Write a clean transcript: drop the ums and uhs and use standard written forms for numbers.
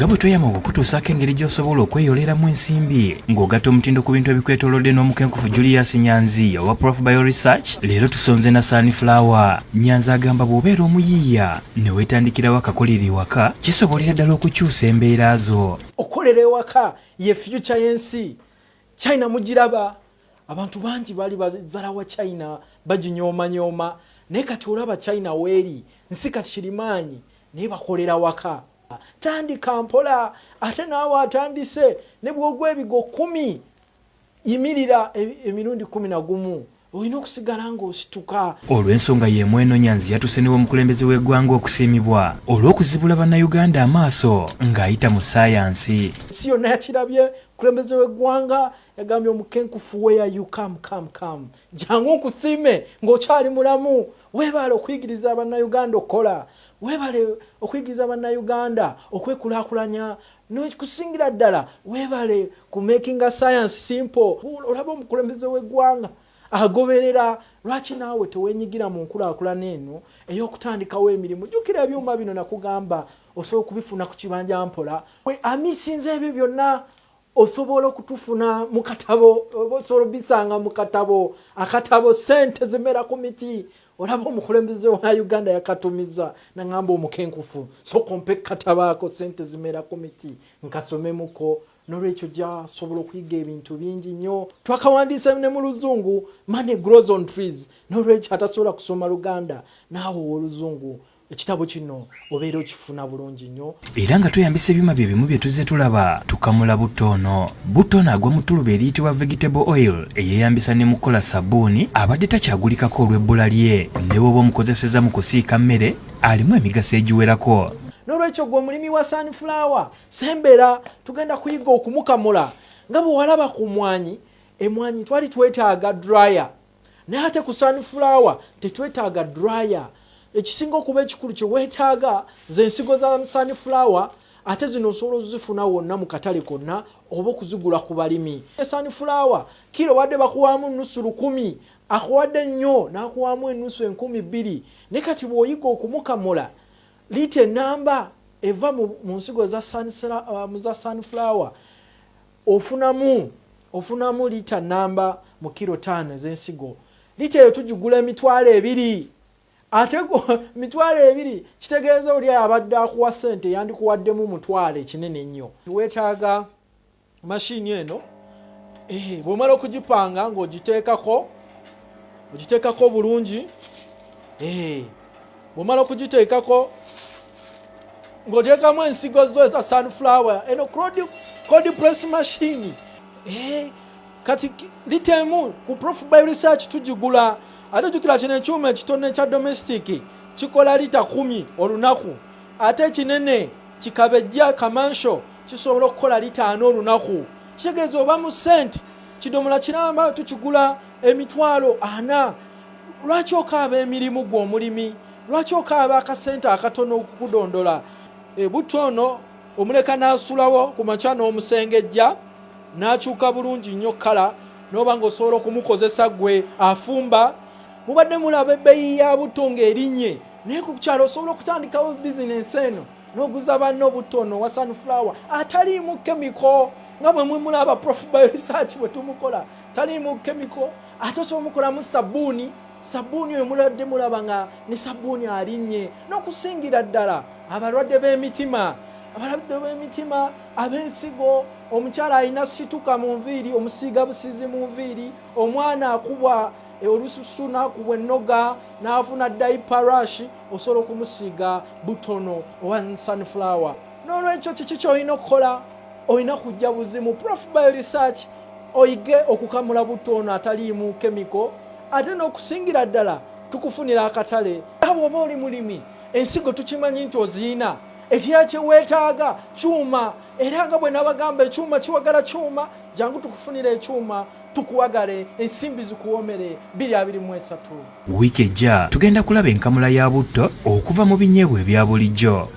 nga bwe tweyama okukutuusaako engeri gy'osobola okweyoleramu ensimbi ng'ogatta omutindo ku bintu ebikwetoolodde n'Omukenkufu Julius Nyanzi owa Prof Bio Research. Leero tusonze na sunflower. Nyanzi agamba bw'obeera omuyiiya ne weetandikirawo akakolera ewaka kisobolera ddala okukyusa embeera zo. Okolera ewaka ye future y'ensi. China mugiraba. Abantu bangi bali bazala wa China baginyooma naye kati olaba China weeri nsi kati kirimaanyi naye bakolera waka. Tandika mpola ate naawe atandise ne bw'ogwa ebigo 10 yimirira emirundi 11 olina okusigala ng'osituka. Olw'ensonga y'emu eno Nyanzi yatuse ne omukulembeze w'eggwanga okusiimibwa olw'okuzibula bannayuganda amaaso ng'ayita mu saayansi. Si yonna yakirabye omukulembeze w'eggwanga yagambye Omukenkufu where you come. Jangu nkusiime ng'okyali mulamu. Weebale okuyigiriza bannayuganda okukola. Weebale okuyigiriza bannayuganda okwekulaakulanya. N'okusingira ddala weebale ku making a science simple. Olaba omukulembeze w'eggwanga agoberera. Lwaki naawe teweenyigira mu nkulaakulana eno ey'okutandikawo emirimu? Jjukira ebyuma bino nakugamba osobola okubifuna ku kibanja mpola. Amisinze ebyo byonna osobola okutufuna mu katabo, osobola bisanga mu katabo. Akatabo Sente Zimera ku Miti. Olaba omukulembeze wa Uganda yakatumiza nangamba Omukenkufu sooka ompe katabaako Sente Zimera ku Miti nkasomemuko. N'olwekyo gyasobola okuyiga ebintu bingi nnyo. Twakawandiisa ne mu Luzungu Money Grows on Trees. N'olwekyo atasobola kusoma Luganda naawe Oluzungu ekitabo kino obeera okifuna bulungi nnyo. Era nga tweyambisa ebyuma bye bimu bye tuzze tulaba tukamula butoono. Butoono agwa mu ttuluba eriyitibwa vegetable oil eyeeyambisa ne mu kukola sabbuuni abadde takyagulikako olw'ebbula lye ne bw'oba omukozeseza mu kusiika mmere alimu emigaso egiwerako. N'olwekyo gwe omulimi wa sunflower sembera tugenda kuyiga okumukamula nga bwe walaba ku mwanyi. Emwanyi twali twetaaga dryer naye ate ku sunflower tetwetaaga dryer. Ekisinga okuba ekikulu kye weetaaga ze nsigo za sunflower ate zino osobola ozifuna wonna mu katale konna oba okuzigula ku balimi. Sunflower kilo wadde bakuwaamu nusu 100 akuwadde nnyo n'akuwaamu enusu 2,000 ne kati bw'oyiga okumukamula lita enamba eva mu nsigo za sunflower ofunamu lita namba mu kilo 5 ez'ensigo. Lita eyo tugigula $2,000. Ate $2,000 kitegeeza oli abadde akuwa ssente yandikuwaddemu $1,000 kinene nnyo. Weetaaga mashini eno bw'omala okugipanga ng'ogiteekako bulungi. Bw'omala okugiteekako ng'oteekamu ensigo zo eza sunflower eno cold press machine. Kati litemu ku Prof Bio Research tugigula. Ate jukira kino ekyuma ekitone ekya domestic kikola lita 10 olunaku. Ate kinene kikabejja kamansho kisobola okukola lita 4 olunaku. Kitegeeza oba mu sente kidomola kiramba tukigula $40,000. Lwaki okaaba emirimu gw'omulimi? Lwaki okaaba akasente akatono okukudondola? Butoono omuleka n'asulawo ku makya n'omusengejja n'akyuka bulungi nnyo kala n'oba ng'osobola okumukozesa gwe afumba. Mubadde mulaba ebbeeyi ya butto ng'erinnye naye ku kyalo osobola okutandikawo bizinensi eno n'oguza banno butoono wa sunflower ataliimu kemiko nga bwe mulaba Prof Bio Research bwe tumukola taliimu kemiko. Ate osobola omukolamu sabbuuni oyo muladde mulaba nga ne sabbuuni alinnye. N'okusingira ddala abalwadde b'emitima ab'ensigo, omukyala alina situka mu nviiri omusiiga busizi mu nviiri, omwana akubwa olususu n'akubwa ennoga n'afuna diaper rash osobola okumusiiga butono owa sunflower. N'olwekyo kiki ky'olina okukola? Olina kujja buzimu Prof Bio Research oyige okukamula butono ataliimu kemiko. Ate n'okusingira ddala tukufunira akatale. Bw'oba oli mulimi ensigo tukimanyi nti oziina ekya kye weetaaga kyuma. Era nga bwe nabagamba ekyuma kiwagala kyuma. Jangu tukufunira ekyuma tukuwagale ensimbi zikuwomere 2023. Wiiki ejja tugenda kulaba enkamula ya butto okuva mu binyeebwa ebya bulijjo.